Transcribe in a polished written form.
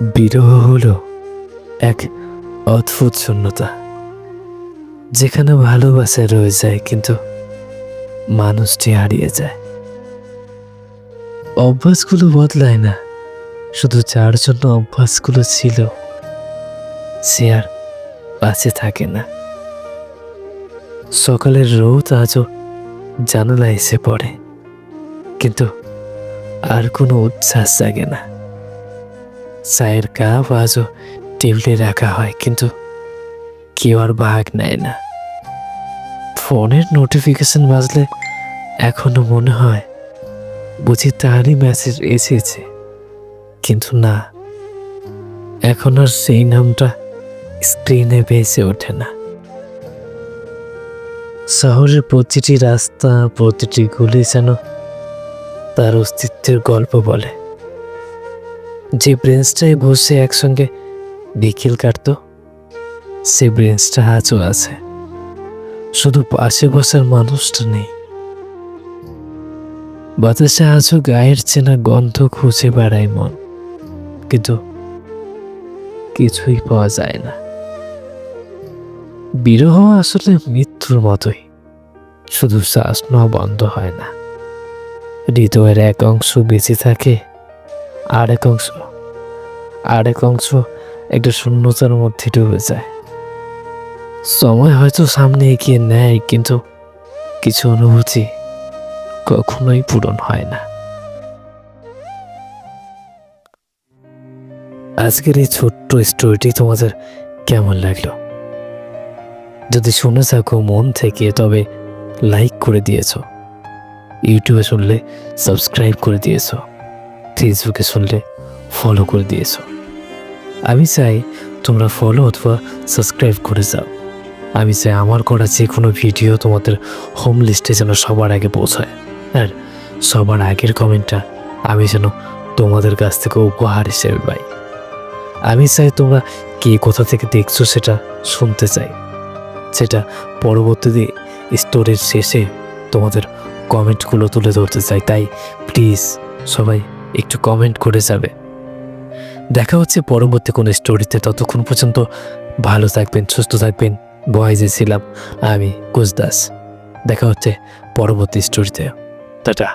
বিরহ হলো এক অদ্ভুত শূন্যতা, যেখানে ভালোবাসা রয়ে যায় কিন্তু মানুষটি হারিয়ে যায়। অভ্যাসগুলো বদলায় না, শুধু যার জন্য অভ্যাসগুলো ছিল সে আর পাশে থাকে না। সকালের রোদ আজও জানালায় এসে পড়ে, কিন্তু আর কোনো উচ্ছ্বাস জাগে না। চায়ের কাপ আজও টেবিলে রাখা হয়, কিন্তু কেউ আর ভাগ নেয় না। ফোনের নোটিফিকেশন বাজলে এখনো মনে হয় বুঝি তারই মেসেজ এসেছে, কিন্তু না, এখন আর সেই নামটা স্ক্রিনে ভেসে ওঠে না। শহরের প্রতিটি রাস্তা, প্রতিটি গলি যেন তার অস্তিত্বের গল্প বলে। যে ব্রেঞ্চটায় বসে একসঙ্গে বিকেল কাটত, সে ব্রেঞ্চটা আজও আছে, শুধু পাশে বসার মানুষটা নেই। বাতাসে আজও গায়ের চেনা গন্ধ খুঁজে বেড়ায় মন, কিন্তু কিছুই পাওয়া যায় না। বিরহ আসলে মৃত্যুর মতোই, শুধু শ্বাস নেওয়া বন্ধ হয় না। হৃদয়ের এক অংশ বেঁচে থাকে, আরেক অংশ একটা শূন্যতার মধ্যে ডুবে যায়। সময় হয়তো সামনে এগিয়ে নেয়, কিন্তু কিছু অনুভূতি কখনোই পূরণ হয় না। আজকের এই ছোট্ট স্টোরিটি তোমাদের কেমন লাগলো? যদি শুনে থাকো মন থেকে, তবে লাইক করে দিয়েছ, ইউটিউবে শুনলে সাবস্ক্রাইব করে দিয়েছ, ফেসবুকে শুনলে ফলো করে দিয়েছ। আমি চাই তোমরা ফলো অথবা সাবস্ক্রাইব করে যাও। আমি চাই আমার করা যে কোনো ভিডিও তোমাদের হোম লিস্টে যেন সবার আগে পৌঁছায়, আর সবার আগের কমেন্টটা আমি যেন তোমাদের কাছ থেকে উপহার হিসেবে পাই। আমি চাই তোমরা কে কোথা থেকে দেখছো সেটা শুনতে চাই, সেটা পরবর্তীতে স্টোরির শেষে তোমাদের কমেন্টগুলো তুলে ধরতে চাই। তাই প্লিজ সবাই একটু কমেন্ট করে যাবে। দেখা হচ্ছে পরবর্তী কোনো স্টোরিতে। ততক্ষণ পর্যন্ত ভালো থাকবেন, সুস্থ থাকবেন। বয়েজে ছিলাম আমি কুশ দাস। দেখা হচ্ছে পরবর্তী স্টোরিতে। টাটা।